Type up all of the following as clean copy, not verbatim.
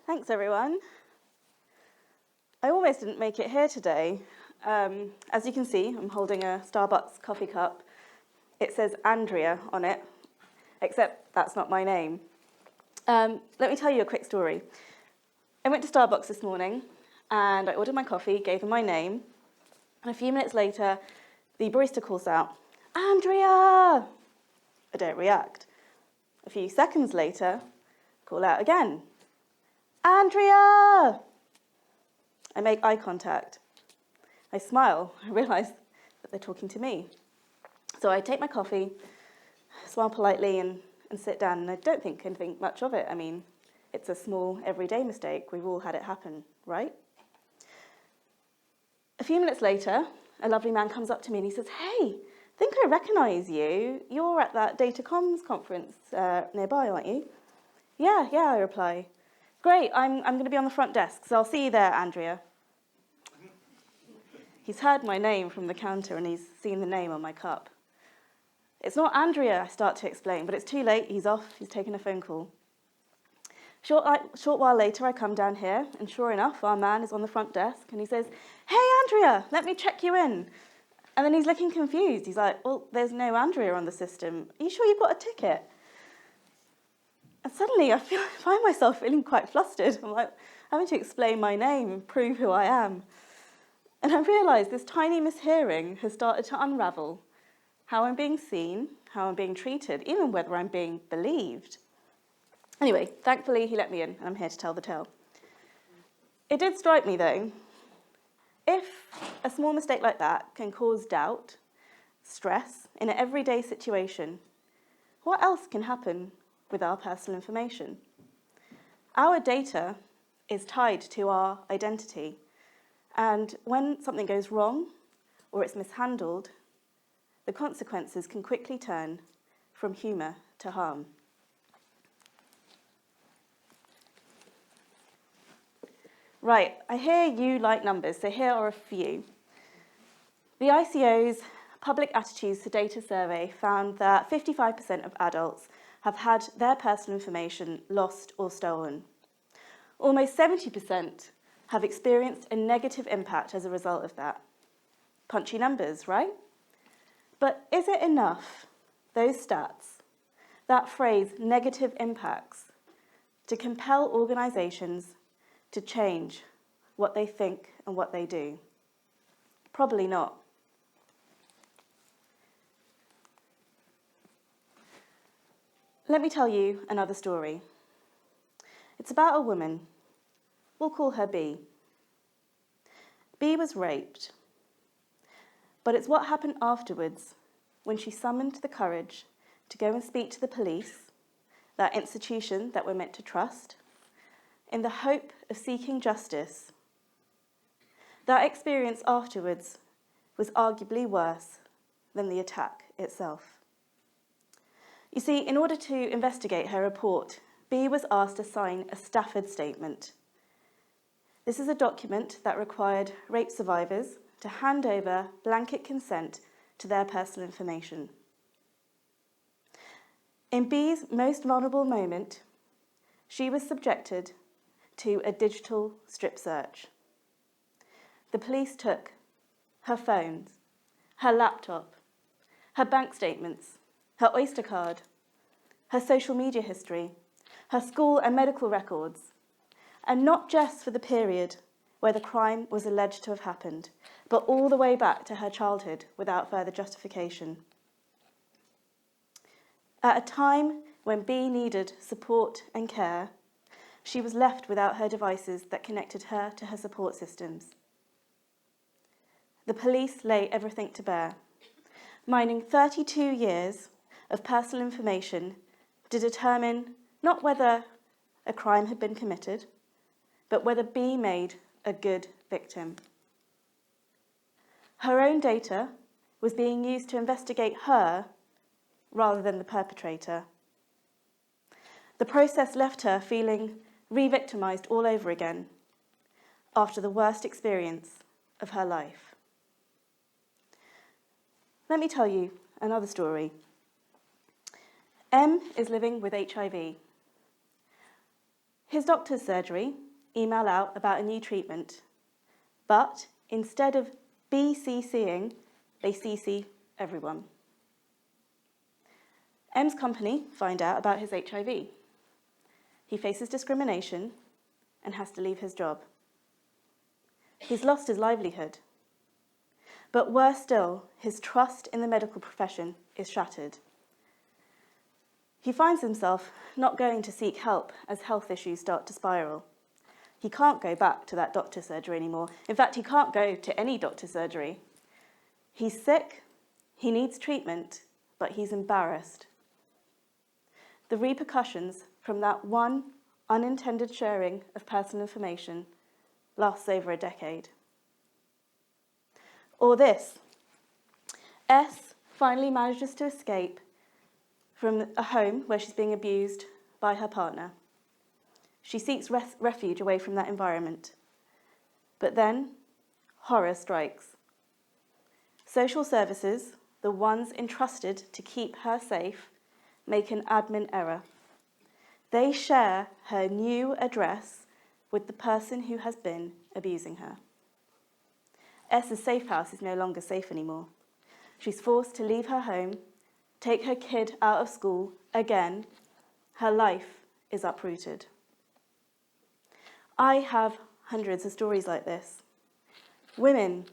Thanks, everyone. I almost didn't make it here today. As you can see, I'm holding a Starbucks coffee cup. It says Andrea on it, except that's not my name. Let me tell you a quick story. I went to Starbucks this morning, and I ordered my coffee, gave them my name, and a few minutes later, the barista calls out, "Andrea!" I don't react. A few seconds later, call out again, "Andrea!" I make eye contact. I smile. I realise that they're talking to me. So I take my coffee, smile politely and sit down, and I don't think anything much of it. I mean, it's a small, everyday mistake. We've all had it happen, right? A few minutes later, a lovely man comes up to me and he says, "Hey, I think I recognise you. You're at that DataComms conference nearby, aren't you?" Yeah, I reply. "Great, I'm going to be on the front desk, so I'll see you there, Andrea." He's heard my name from the counter and he's seen the name on my cup. "It's not Andrea," I start to explain, but it's too late. He's off. He's taken a phone call. Short while later, I come down here, and sure enough, our man is on the front desk, and he says, "Hey, Andrea, let me check you in." And then he's looking confused. He's like, "Well, there's no Andrea on the system. Are you sure you've got a ticket?" And suddenly, I find myself feeling quite flustered. I'm like, having to explain my name and prove who I am. And I realise this tiny mishearing has started to unravel how I'm being seen, how I'm being treated, even whether I'm being believed. Anyway, thankfully, he let me in, and I'm here to tell the tale. It did strike me, though, if a small mistake like that can cause doubt, stress in an everyday situation, what else can happen with our personal information? Our data is tied to our identity, and when something goes wrong or it's mishandled, the consequences can quickly turn from humour to harm. Right, I hear you like numbers, so here are a few. The ICO's Public Attitudes to Data survey found that 55% of adults have had their personal information lost or stolen. Almost 70% have experienced a negative impact as a result of that. Punchy numbers, right? But is it enough, those stats, that phrase, negative impacts, to compel organisations to change what they think and what they do? Probably not. Let me tell you another story. It's about a woman. We'll call her B. B was raped. But it's what happened afterwards, when she summoned the courage to go and speak to the police, that institution that we're meant to trust, in the hope of seeking justice. That experience afterwards was arguably worse than the attack itself. You see, in order to investigate her report, B was asked to sign a Stafford Statement. This is a document that required rape survivors to hand over blanket consent to their personal information. In B's most vulnerable moment, she was subjected to a digital strip search. The police took her phones, her laptop, her bank statements, her Oyster card, her social media history, her school and medical records, and not just for the period where the crime was alleged to have happened, but all the way back to her childhood without further justification. At a time when B needed support and care, she was left without her devices that connected her to her support systems. The police lay everything to bear, mining 32 years of personal information to determine not whether a crime had been committed, but whether B made a good victim. Her own data was being used to investigate her rather than the perpetrator. The process left her feeling re-victimised all over again after the worst experience of her life. Let me tell you another story. M is living with HIV. His doctor's surgery email out about a new treatment, but instead of BCCing, they CC everyone. M's company find out about his HIV. He faces discrimination and has to leave his job. He's lost his livelihood. But worse still, his trust in the medical profession is shattered. He finds himself not going to seek help as health issues start to spiral. He can't go back to that doctor's surgery anymore. In fact, he can't go to any doctor's surgery. He's sick, he needs treatment, but he's embarrassed. The repercussions from that one unintended sharing of personal information lasts over a decade. Or this. S finally manages to escape from a home where she's being abused by her partner. She seeks refuge away from that environment. But then, horror strikes. Social services, the ones entrusted to keep her safe, make an admin error. They share her new address with the person who has been abusing her. S's safe house is no longer safe anymore. She's forced to leave her home, take her kid out of school again. Her life is uprooted. I have hundreds of stories like this. Women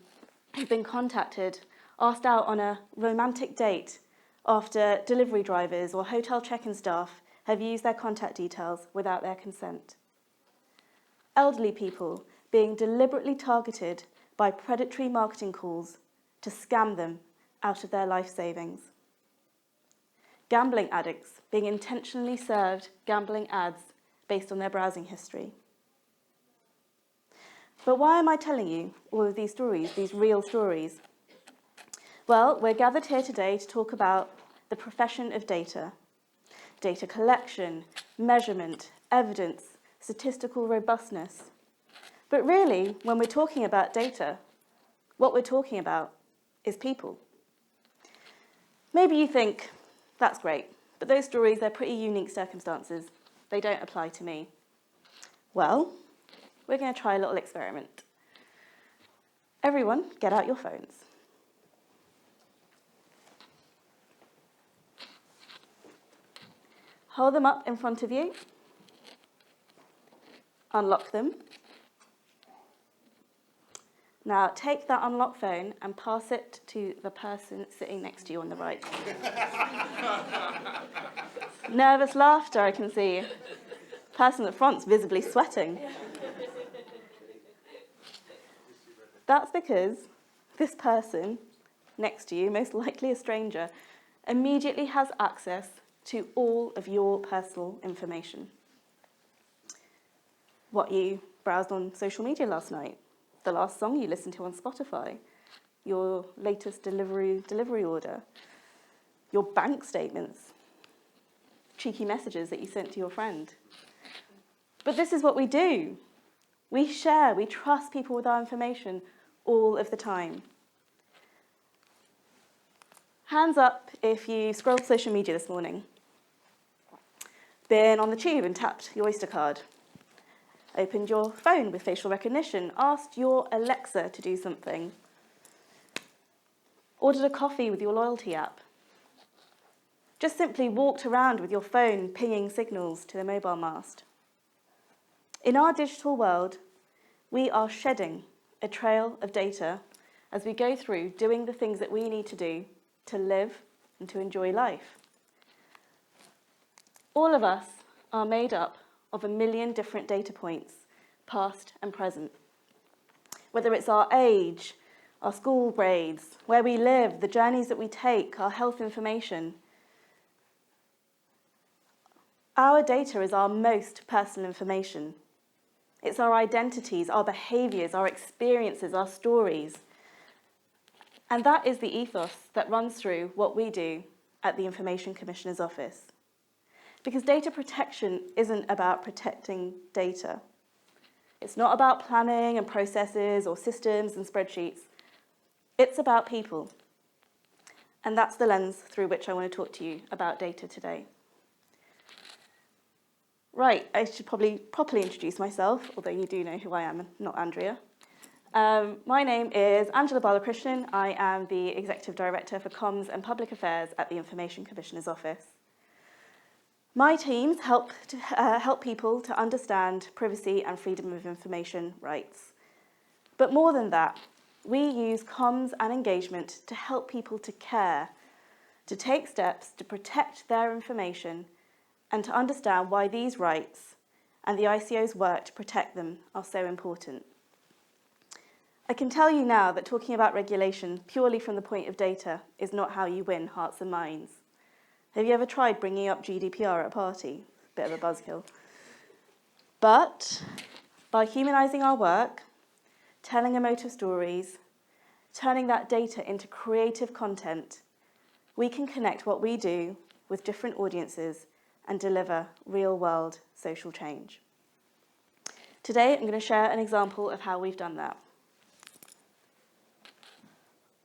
who've been contacted, asked out on a romantic date after delivery drivers or hotel check-in staff have used their contact details without their consent. Elderly people being deliberately targeted by predatory marketing calls to scam them out of their life savings. Gambling addicts being intentionally served gambling ads based on their browsing history. But why am I telling you all of these stories, these real stories? Well, we're gathered here today to talk about the profession of data. Data collection, measurement, evidence, statistical robustness. But really, when we're talking about data, what we're talking about is people. Maybe you think, that's great, but those stories, they're pretty unique circumstances. They don't apply to me. Well, we're going to try a little experiment. Everyone, get out your phones. Hold them up in front of you. Unlock them. Now take that unlocked phone and pass it to the person sitting next to you on the right. Nervous laughter, I can see. Person at front's visibly sweating. That's because this person next to you, most likely a stranger, immediately has access to all of your personal information. What you browsed on social media last night, the last song you listened to on Spotify, your latest delivery order, your bank statements, cheeky messages that you sent to your friend. But this is what we do. We share, we trust people with our information all of the time. Hands up if you scrolled social media this morning. Been on the tube and tapped your Oyster card. Opened your phone with facial recognition. Asked your Alexa to do something. Ordered a coffee with your loyalty app. Just simply walked around with your phone pinging signals to the mobile mast. In our digital world, we are shedding a trail of data as we go through doing the things that we need to do to live and to enjoy life. All of us are made up of 1 million different data points, past and present. Whether it's our age, our school grades, where we live, the journeys that we take, our health information. Our data is our most personal information. It's our identities, our behaviours, our experiences, our stories. And that is the ethos that runs through what we do at the Information Commissioner's Office. Because data protection isn't about protecting data. It's not about planning and processes or systems and spreadsheets. It's about people. And that's the lens through which I want to talk to you about data today. Right, I should probably properly introduce myself, although you do know who I am, not Andrea. My name is Angela Balakrishnan. I am the Executive Director for Comms and Public Affairs at the Information Commissioner's Office. My teams help people to understand privacy and freedom of information rights. But more than that, we use comms and engagement to help people to care, to take steps to protect their information, and to understand why these rights and the ICO's work to protect them are so important. I can tell you now that talking about regulation purely from the point of data is not how you win hearts and minds. Have you ever tried bringing up GDPR at a party? Bit of a buzzkill. But by humanising our work, telling emotive stories, turning that data into creative content, we can connect what we do with different audiences and deliver real-world social change. Today, I'm going to share an example of how we've done that.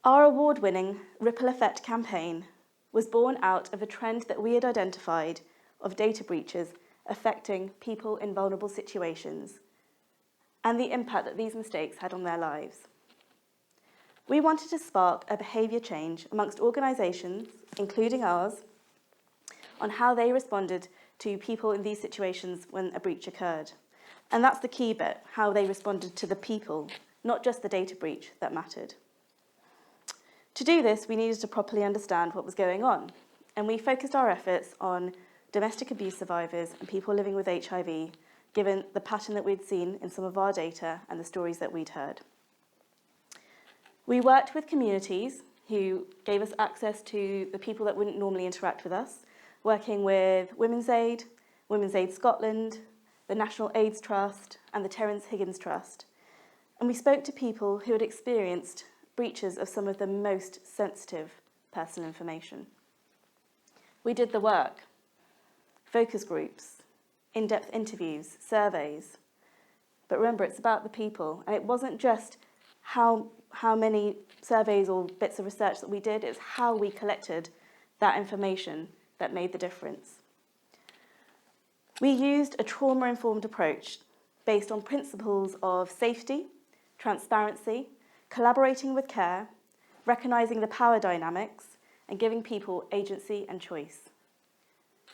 Our award-winning Ripple Effect campaign was born out of a trend that we had identified of data breaches affecting people in vulnerable situations and the impact that these mistakes had on their lives. We wanted to spark a behaviour change amongst organisations, including ours, on how they responded to people in these situations when a breach occurred. And that's the key bit, how they responded to the people, not just the data breach that mattered. To do this, we needed to properly understand what was going on, and we focused our efforts on domestic abuse survivors and people living with HIV, given the pattern that we'd seen in some of our data and the stories that we'd heard. We worked with communities who gave us access to the people that wouldn't normally interact with us, working with Women's Aid Scotland, the National AIDS Trust, and the Terence Higgins Trust. And we spoke to people who had experienced breaches of some of the most sensitive personal information. We did the work, focus groups, in-depth interviews, surveys. But remember, it's about the people. And it wasn't just how many surveys or bits of research that we did, it's how we collected that information that made the difference. We used a trauma-informed approach based on principles of safety, transparency, collaborating with care, recognising the power dynamics, and giving people agency and choice.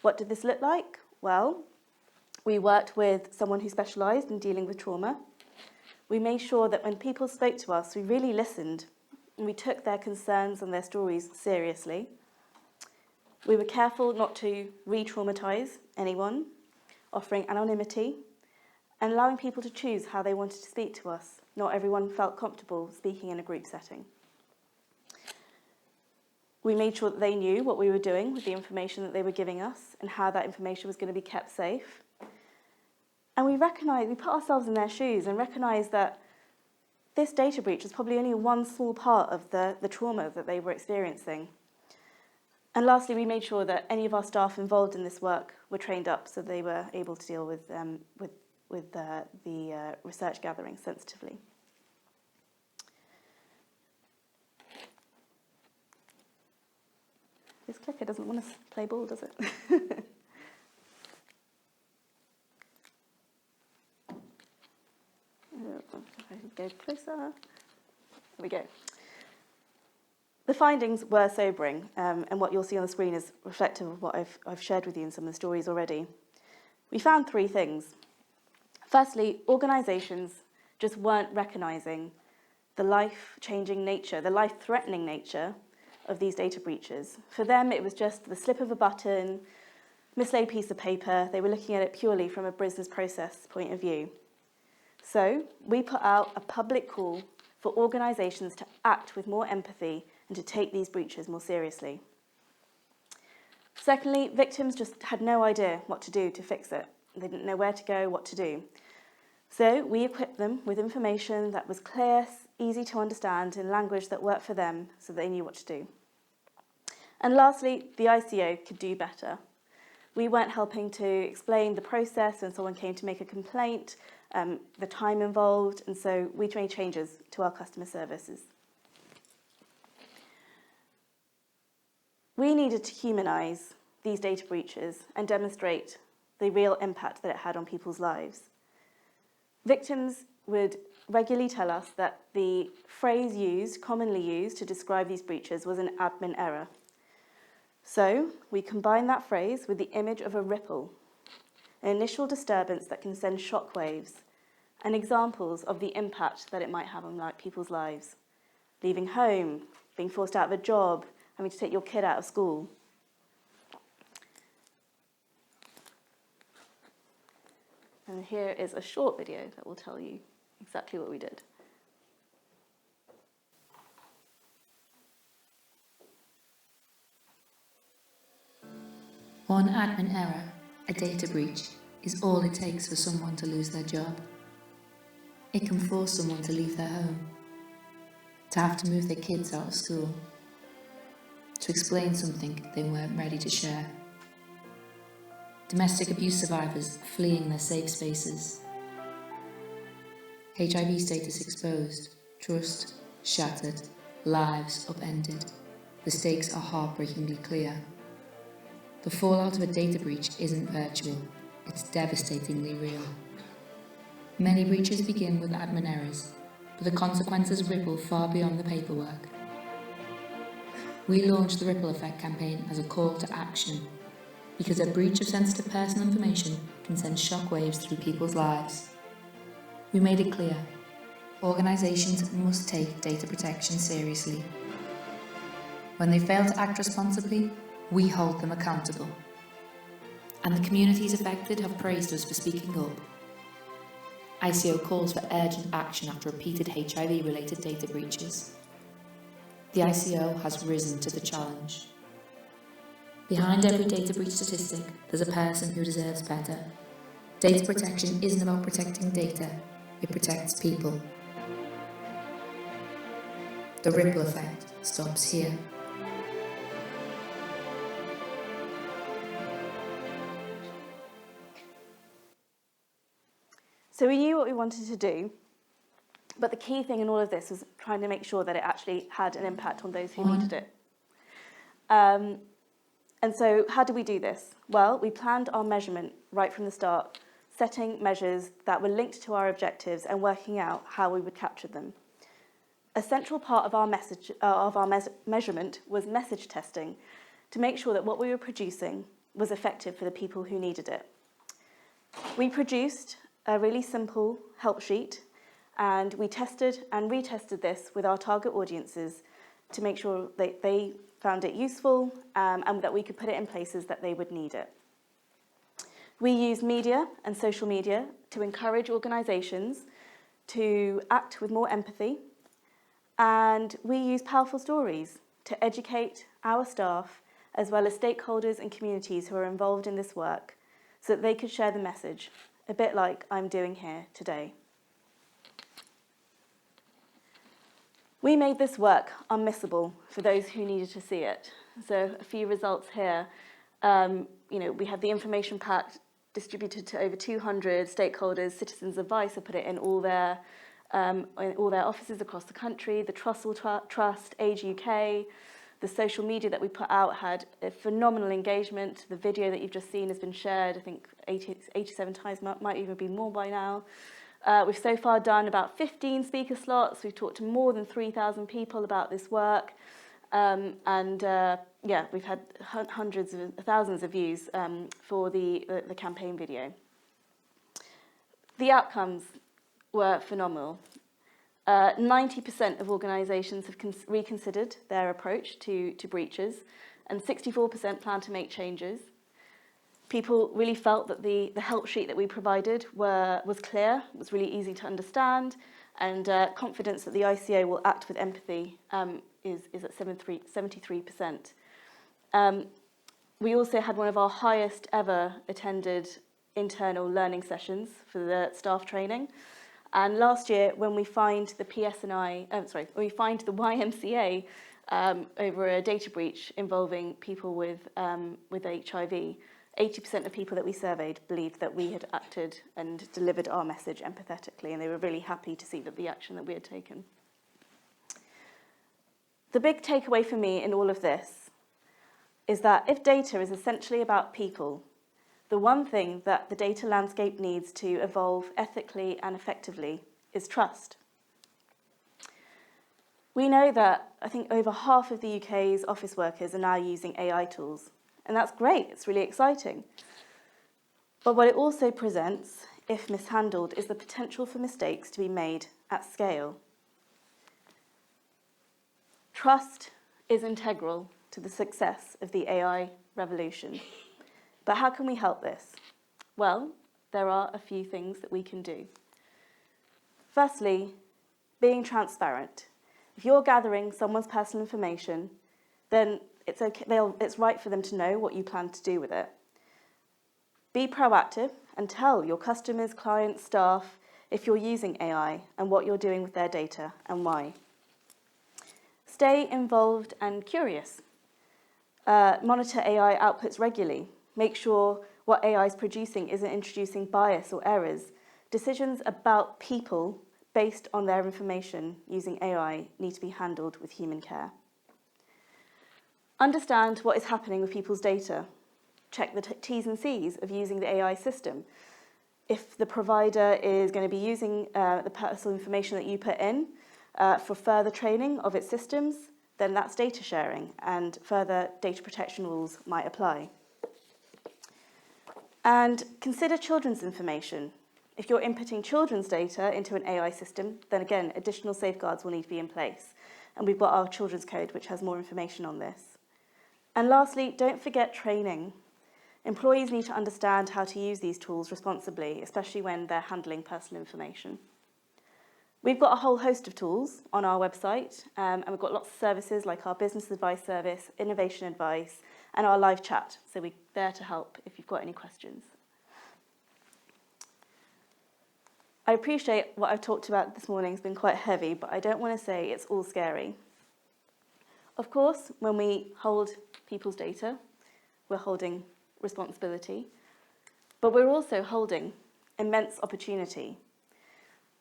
What did this look like? Well, we worked with someone who specialised in dealing with trauma. We made sure that when people spoke to us, we really listened and we took their concerns and their stories seriously. We were careful not to re-traumatise anyone, offering anonymity and allowing people to choose how they wanted to speak to us. Not everyone felt comfortable speaking in a group setting. We made sure that they knew what we were doing with the information that they were giving us and how that information was going to be kept safe. And we put ourselves in their shoes and recognised that this data breach was probably only one small part of the trauma that they were experiencing. And lastly, we made sure that any of our staff involved in this work were trained up so they were able to deal with the research gathering sensitively. This clicker doesn't want to play ball, does it? If I can go closer. There we go. The findings were sobering, and what you'll see on the screen is reflective of what I've shared with you in some of the stories already. We found three things. Firstly, organisations just weren't recognising the life-changing nature, the life-threatening nature of these data breaches. For them, it was just the slip of a button, mislaid piece of paper. They were looking at it purely from a business process point of view. So we put out a public call for organisations to act with more empathy and to take these breaches more seriously. Secondly, victims just had no idea what to do to fix it. They didn't know where to go, what to do. So we equipped them with information that was clear, easy to understand, in language that worked for them so they knew what to do. And lastly, the ICO could do better. We weren't helping to explain the process when someone came to make a complaint, the time involved, and so we made changes to our customer services. We needed to humanise these data breaches and demonstrate the real impact that it had on people's lives. Victims would regularly tell us that the phrase commonly used to describe these breaches was an admin error. So we combine that phrase with the image of a ripple, an initial disturbance that can send shockwaves, and examples of the impact that it might have on people's lives. Leaving home, being forced out of a job, having to take your kid out of school. And here is a short video that will tell you exactly what we did. One admin error, a data breach, is all it takes for someone to lose their job. It can force someone to leave their home, to have to move their kids out of school, to explain something they weren't ready to share. Domestic abuse survivors fleeing their safe spaces. HIV status exposed, trust shattered, lives upended. The stakes are heartbreakingly clear. The fallout of a data breach isn't virtual, it's devastatingly real. Many breaches begin with admin errors, but the consequences ripple far beyond the paperwork. We launched the Ripple Effect campaign as a call to action, because a breach of sensitive personal information can send shockwaves through people's lives. We made it clear, organisations must take data protection seriously. When they fail to act responsibly, we hold them accountable. And the communities affected have praised us for speaking up. ICO calls for urgent action after repeated HIV-related data breaches. The ICO has risen to the challenge. Behind every data breach statistic, there's a person who deserves better. Data protection isn't about protecting data, it protects people. The ripple effect stops here. So we knew what we wanted to do, but the key thing in all of this was trying to make sure that it actually had an impact on those who needed it. And so how did we do this? Well, we planned our measurement right from the start, setting measures that were linked to our objectives and working out how we would capture them. A central part of our measurement was message testing to make sure that what we were producing was effective for the people who needed it. We produced a really simple help sheet, and we tested and retested this with our target audiences to make sure that they found it useful and that we could put it in places that they would need it. We use media and social media to encourage organisations to act with more empathy, and we use powerful stories to educate our staff as well as stakeholders and communities who are involved in this work so that they could share the message, a bit like I'm doing here today. We made this work unmissable for those who needed to see it. So a few results here. We had the information pack distributed to over 200 stakeholders. Citizens Advice have put it in all their offices across the country. The Trust, Age UK, the social media that we put out had a phenomenal engagement. The video that you've just seen has been shared, I think 87 times, might even be more by now. We've so far done about 15 speaker slots. We've talked to more than 3,000 people about this work. We've had hundreds of thousands of views for the campaign video. The outcomes were phenomenal. 90% of organisations have reconsidered their approach to breaches, and 64% plan to make changes. People really felt that the help sheet that we provided was clear, was really easy to understand, and confidence that the ICO will act with empathy is at 73%. We also had one of our highest ever attended internal learning sessions for the staff training. And last year, when we fined the YMCA over a data breach involving people with HIV, 80% of people that we surveyed believed that we had acted and delivered our message empathetically, and they were really happy to see that the action that we had taken. The big takeaway for me in all of this is that if data is essentially about people, the one thing that the data landscape needs to evolve ethically and effectively is trust. We know that I think over half of the UK's office workers are now using AI tools, and that's great, it's really exciting. But what it also presents, if mishandled, is the potential for mistakes to be made at scale. Trust is integral to the success of the AI revolution. But how can we help this? Well, there are a few things that we can do. Firstly, being transparent. If you're gathering someone's personal information, then it's right for them to know what you plan to do with it. Be proactive and tell your customers, clients, staff if you're using AI and what you're doing with their data and why. Stay involved and curious. Monitor AI outputs regularly. Make sure what AI is producing isn't introducing bias or errors. Decisions about people based on their information using AI need to be handled with human care. Understand what is happening with people's data. Check the T's and C's of using the AI system. If the provider is going to be using the personal information that you put in for further training of its systems, then that's data sharing and further data protection rules might apply. And consider children's information. If you're inputting children's data into an AI system, then again, additional safeguards will need to be in place. And we've got our children's code, which has more information on this. And lastly, don't forget training. Employees need to understand how to use these tools responsibly, especially when they're handling personal information. We've got a whole host of tools on our website, and we've got lots of services like our business advice service, innovation advice, and our live chat. So we're there to help if you've got any questions. I appreciate what I've talked about this morning has been quite heavy, but I don't want to say it's all scary. Of course, when we hold people's data, we're holding responsibility, but we're also holding immense opportunity.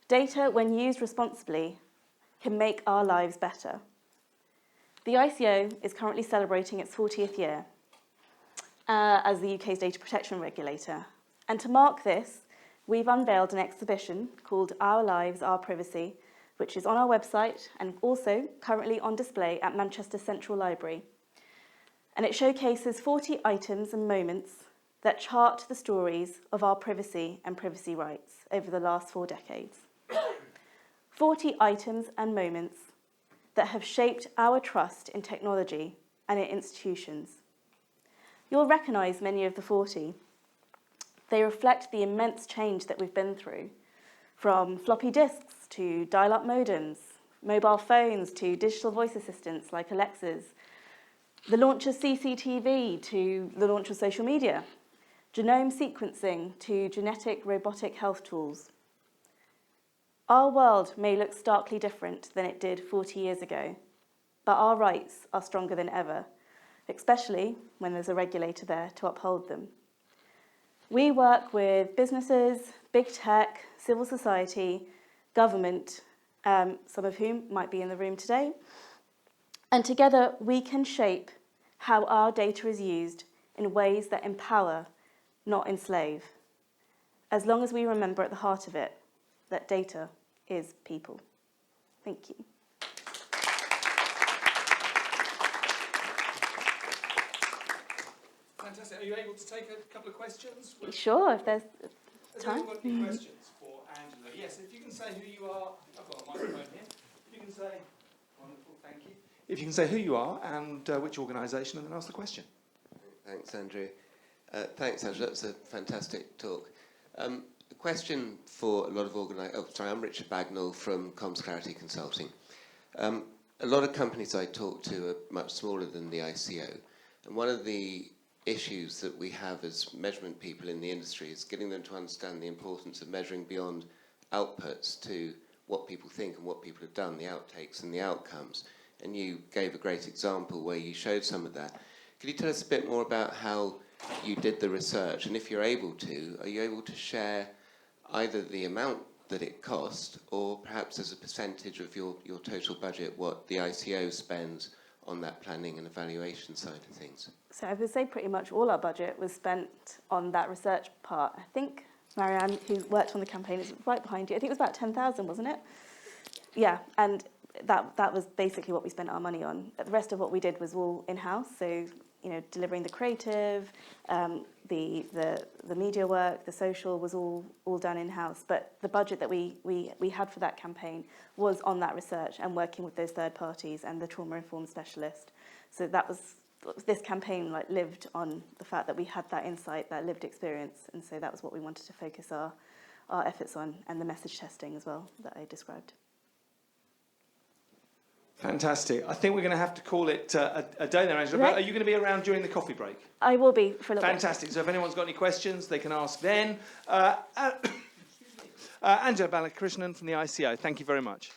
Data, when used responsibly, can make our lives better. The ICO is currently celebrating its 40th year as the UK's data protection regulator. And to mark this, we've unveiled an exhibition called Our Lives, Our Privacy, which is on our website and also currently on display at Manchester Central Library. And it showcases 40 items and moments that chart the stories of our privacy and privacy rights over the last 4 decades. 40 items and moments that have shaped our trust in technology and in institutions. You'll recognise many of the 40. They reflect the immense change that we've been through, from floppy disks to dial-up modems, mobile phones to digital voice assistants like Alexas, the launch of CCTV to the launch of social media, genome sequencing to genetic robotic health tools. Our world may look starkly different than it did 40 years ago, but our rights are stronger than ever, especially when there's a regulator there to uphold them. We work with businesses, big tech, civil society, government, some of whom might be in the room today, and together we can shape how our data is used in ways that empower, not enslave, as long as we remember at the heart of it that data is people. Thank you. Fantastic. Are you able to take a couple of questions? Sure, if there's Has time. anyone got any questions for Angela? Yes, if you can say who you are. I've got a microphone here. If you can say, wonderful, thank you. If you can say who you are and which organisation, and then ask the question. Thanks, Andrew. Thanks, Angela. That's a fantastic talk. A question for a lot of I'm Richard Bagnall from Comms Clarity Consulting. A lot of companies I talk to are much smaller than the ICO, and one of the issues that we have as measurement people in the industry is getting them to understand the importance of measuring beyond outputs to what people think and what people have done, the outtakes and the outcomes. And you gave a great example where you showed some of that. Could you tell us a bit more about how you did the research? And if you're able to, are you able to share either the amount that it cost or perhaps as a percentage of your total budget what the ICO spends on that planning and evaluation side of things? So I would say pretty much all our budget was spent on that research part. I think Marianne, who worked on the campaign, is right behind you. I think it was about 10,000, wasn't it? Yeah, and that was basically what we spent our money on. The rest of what we did was all in-house, so delivering the creative, the media work, the social was all done in-house. But the budget that we had for that campaign was on that research and working with those third parties and the trauma-informed specialist. So this campaign lived on the fact that we had that insight, that lived experience, and so that was what we wanted to focus our efforts on, and the message testing as well that I described. Fantastic. I think we're going to have to call it a day there, Angela. Right. But are you going to be around during the coffee break? I will be for a little Fantastic. So if anyone's got any questions, they can ask then. Angela Balakrishnan from the ICO, thank you very much.